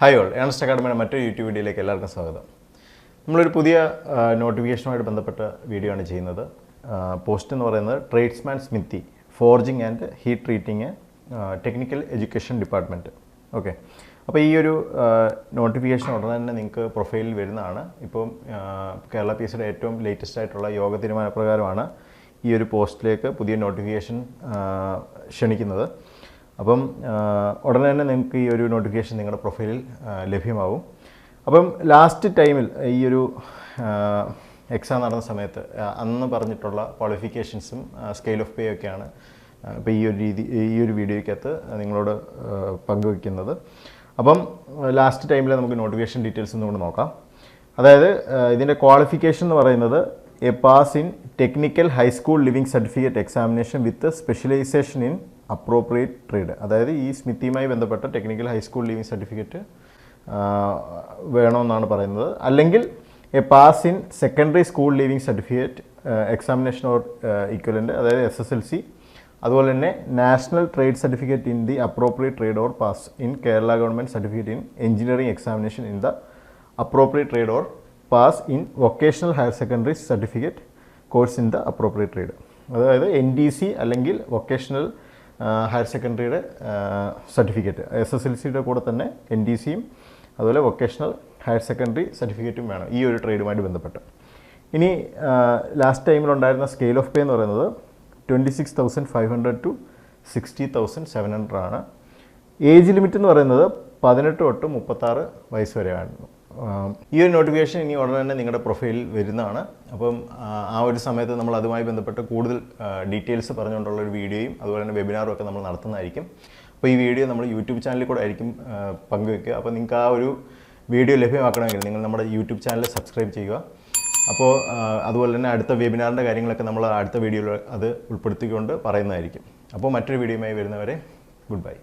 Hi all, Ernst അക്കാഡമിയുടെ മറ്റൊരു YouTube വീഡിയോയിലേക്ക് എല്ലാവർക്കും സ്വാഗതം. നമ്മളൊരു പുതിയ നോട്ടിഫിക്കേഷനുമായിട്ട് ബന്ധപ്പെട്ട വീഡിയോ ആണ് ചെയ്യുന്നത്. പോസ്റ്റ് എന്ന് പറയുന്നത് tradesman smithy forging and heat treating technical education department. Okay, അപ്പോൾ ഈ ഒരു നോട്ടിഫിക്കേഷൻ ഉടനെ തന്നെ നിങ്ങൾക്ക് പ്രൊഫൈലിൽ വരുന്നതാണ്. ഇപ്പം കേരള പി എസ് സിയുടെ ഏറ്റവും ലേറ്റസ്റ്റ് ആയിട്ടുള്ള യോഗ തീരുമാനപ്രകാരമാണ് ഈ ഒരു പോസ്റ്റിലേക്ക് പുതിയ നോട്ടിഫിക്കേഷൻ ക്ഷണിക്കുന്നത്. അപ്പം ഉടനെ തന്നെ നിങ്ങൾക്ക് ഈ ഒരു നോട്ടിഫിക്കേഷൻ നിങ്ങളുടെ പ്രൊഫൈലിൽ ലഭ്യമാവും. അപ്പം ലാസ്റ്റ് ടൈമിൽ ഈ ഒരു എക്സാം നടന്ന സമയത്ത് അന്ന് പറഞ്ഞിട്ടുള്ള ക്വാളിഫിക്കേഷൻസും സ്കെയിൽ ഓഫ് പേ ഒക്കെയാണ് ഇപ്പോൾ ഈ ഒരു വീഡിയോയ്ക്കകത്ത് നിങ്ങളോട് പങ്കുവയ്ക്കുന്നത്. അപ്പം ലാസ്റ്റ് ടൈമിൽ നമുക്ക് നോട്ടിഫിക്കേഷൻ ഡീറ്റെയിൽസ് ഒന്നും കൂടെ നോക്കാം. അതായത് ഇതിൻ്റെ ക്വാളിഫിക്കേഷൻ എന്ന് പറയുന്നത് a pass in technical high school leaving certificate examination with specialization in appropriate trade. അതായത് ഈ സ്മിത്തിയുമായി ബന്ധപ്പെട്ട ടെക്നിക്കൽ ഹൈസ്കൂൾ ലിവിംഗ് സർട്ടിഫിക്കറ്റ് വേണമെന്നാണ് പറയുന്നത്. അല്ലെങ്കിൽ A pass in secondary school living certificate examination or equivalent, അതായത് SSLC. അതുപോലെ തന്നെ national trade certificate in the appropriate trade or pass in Kerala government certificate in engineering examination in the appropriate trade or pass in vocational higher secondary certificate course in the appropriate trade. അതായത് NDC അല്ലെങ്കിൽ vocational higher സെക്കൻഡറിയുടെ certificate, SSLCയുടെ കൂടെ തന്നെ NDCയും അതുപോലെ vocational higher secondary സർട്ടിഫിക്കറ്റും വേണം ഈ ഒരു ട്രേഡുമായിട്ട് ബന്ധപ്പെട്ട്. ഇനി ലാസ്റ്റ് ടൈമിലുണ്ടായിരുന്ന സ്കെയിൽ ഓഫ് പേ എന്ന് പറയുന്നത് 26,500 to 60,700 ആണ്. ഏജ് ലിമിറ്റ് എന്ന് പറയുന്നത് 18 തൊട്ട് 36 വയസ്സ് വരെയാണ്. ഈ ഒരു നോട്ടിഫിക്കേഷൻ ഇനി ഉടനെ തന്നെ നിങ്ങളുടെ പ്രൊഫൈലിൽ വരുന്നതാണ്. അപ്പം ആ ഒരു സമയത്ത് നമ്മൾ അതുമായി ബന്ധപ്പെട്ട് കൂടുതൽ ഡീറ്റെയിൽസ് പറഞ്ഞുകൊണ്ടുള്ള ഒരു വീഡിയോയും അതുപോലെ തന്നെ വെബിനാറും ഒക്കെ നമ്മൾ നടത്തുന്നതായിരിക്കും. അപ്പോൾ ഈ വീഡിയോ നമ്മൾ യൂട്യൂബ് ചാനലിൽ കൂടെ ആയിരിക്കും പങ്കുവെക്കുക. അപ്പോൾ നിങ്ങൾക്ക് ആ ഒരു വീഡിയോ ലഭ്യമാക്കണമെങ്കിൽ നിങ്ങൾ നമ്മുടെ യൂട്യൂബ് ചാനൽ സബ്സ്ക്രൈബ് ചെയ്യുക. അപ്പോൾ അതുപോലെ തന്നെ അടുത്ത വെബിനാറിൻ്റെ കാര്യങ്ങളൊക്കെ നമ്മൾ അടുത്ത വീഡിയോയിൽ അത് ഉൾപ്പെടുത്തിക്കൊണ്ട് പറയുന്നതായിരിക്കും. അപ്പോൾ മറ്റൊരു വീഡിയോയുമായി വരുന്നവരെ ഗുഡ് ബൈ.